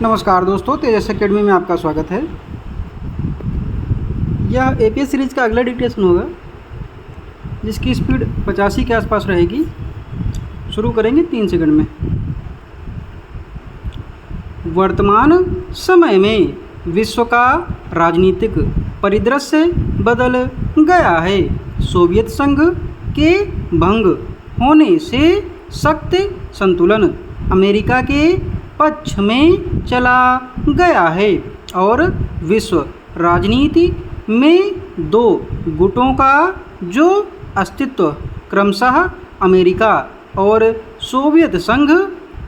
नमस्कार दोस्तों, तेजस एकेडमी में आपका स्वागत है। यह एपीएस सीरीज़ का अगला डिक्टेशन होगा जिसकी स्पीड 85 के आसपास रहेगी। शुरू करेंगे 3 सेकंड में। वर्तमान समय में विश्व का राजनीतिक परिदृश्य बदल गया है। सोवियत संघ के भंग होने से शक्ति संतुलन अमेरिका के पक्ष में चला गया है और विश्व राजनीति में 2 गुटों का जो अस्तित्व क्रमशः अमेरिका और सोवियत संघ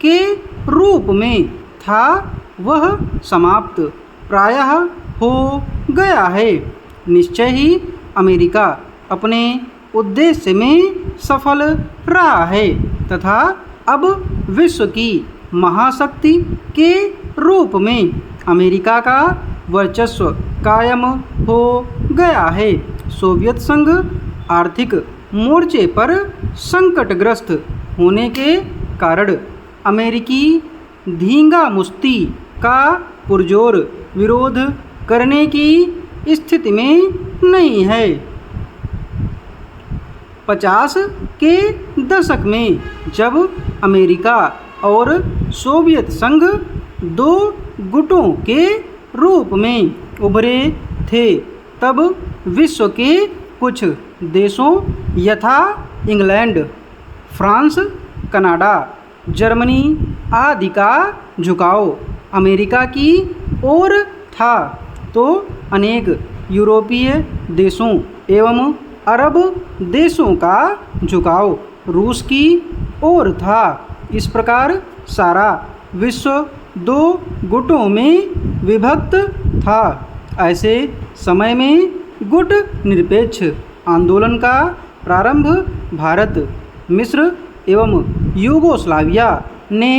के रूप में था वह समाप्त प्रायः हो गया है। निश्चय ही अमेरिका अपने उद्देश्य में सफल रहा है तथा अब विश्व की महाशक्ति के रूप में अमेरिका का वर्चस्व कायम हो गया है। सोवियत संघ आर्थिक मोर्चे पर संकटग्रस्त होने के कारण अमेरिकी धींगा-मुश्ती का पुरजोर विरोध करने की स्थिति में नहीं है। 50 के दशक में जब अमेरिका और सोवियत संघ 2 गुटों के रूप में उभरे थे तब विश्व के कुछ देशों यथा इंग्लैंड, फ्रांस, कनाडा, जर्मनी आदि का झुकाव अमेरिका की ओर था तो अनेक यूरोपीय देशों एवं अरब देशों का झुकाव रूस की ओर था। इस प्रकार सारा विश्व 2 गुटों में विभक्त था। ऐसे समय में गुट निरपेक्ष आंदोलन का प्रारंभ भारत, मिस्र एवं यूगोस्लाविया ने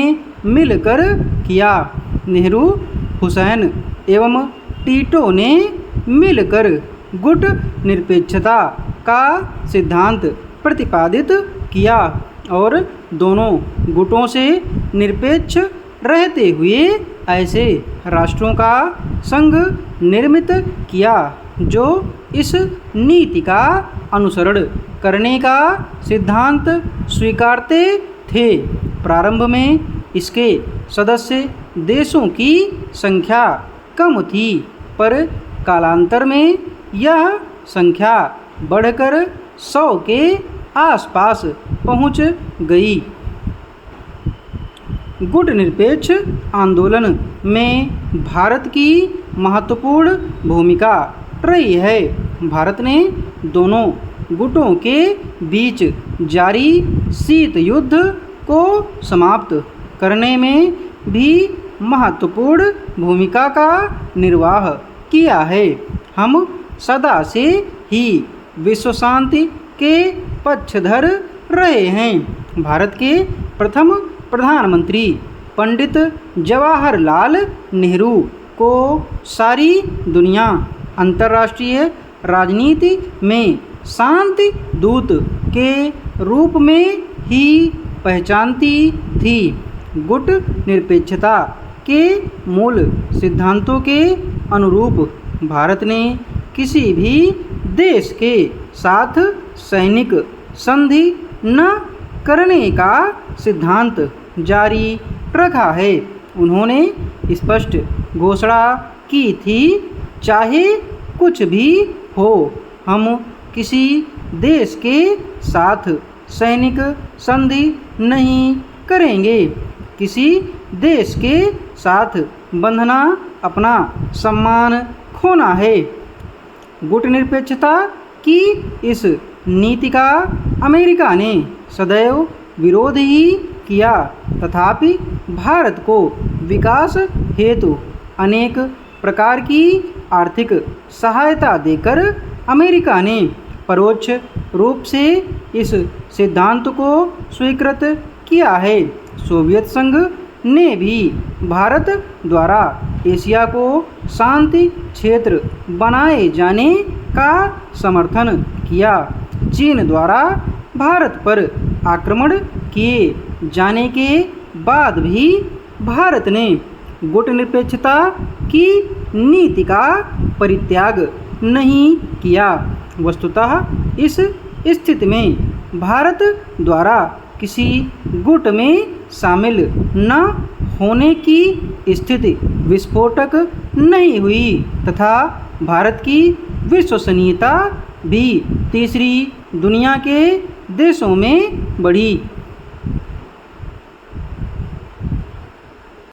मिलकर किया। नेहरू, हुसैन एवं टीटो ने मिलकर गुट निरपेक्षता का सिद्धांत प्रतिपादित किया और दोनों गुटों से निरपेक्ष रहते हुए ऐसे राष्ट्रों का संघ निर्मित किया जो इस नीति का अनुसरण करने का सिद्धांत स्वीकारते थे। प्रारंभ में इसके सदस्य देशों की संख्या कम थी पर कालांतर में यह संख्या बढ़कर 100 के आसपास पहुंच गई। गुट निरपेक्ष आंदोलन में भारत की महत्वपूर्ण भूमिका रही है। भारत ने दोनों गुटों के बीच जारी शीत युद्ध को समाप्त करने में भी महत्वपूर्ण भूमिका का निर्वाह किया है। हम सदा से ही विश्व शांति के पक्षधर रहे हैं। भारत के प्रथम प्रधानमंत्री पंडित जवाहरलाल नेहरू को सारी दुनिया अंतर्राष्ट्रीय राजनीति में शांति दूत के रूप में ही पहचानती थी। गुट निरपेक्षता के मूल सिद्धांतों के अनुरूप भारत ने किसी भी देश के साथ सैनिक संधि न करने का सिद्धांत जारी रखा है। उन्होंने स्पष्ट घोषणा की थी, चाहे कुछ भी हो, हम किसी देश के साथ सैनिक संधि नहीं करेंगे। किसी देश के साथ बंधना अपना सम्मान खोना है। गुट निरपेक्षता की इस नीति का अमेरिका ने सदैव विरोध ही किया तथापि भारत को विकास हेतु अनेक प्रकार की आर्थिक सहायता देकर अमेरिका ने परोक्ष रूप से इस सिद्धांत को स्वीकृत किया है। सोवियत संघ ने भी भारत द्वारा एशिया को शांति क्षेत्र बनाए जाने का समर्थन किया। चीन द्वारा भारत पर आक्रमण किए जाने के बाद भी भारत ने गुटनिरपेक्षता की नीति का परित्याग नहीं किया। वस्तुतः इस स्थिति में भारत द्वारा किसी गुट में शामिल न होने की स्थिति विस्फोटक नहीं हुई तथा भारत की विश्वसनीयता भी तीसरी दुनिया के देशों में बढ़ी।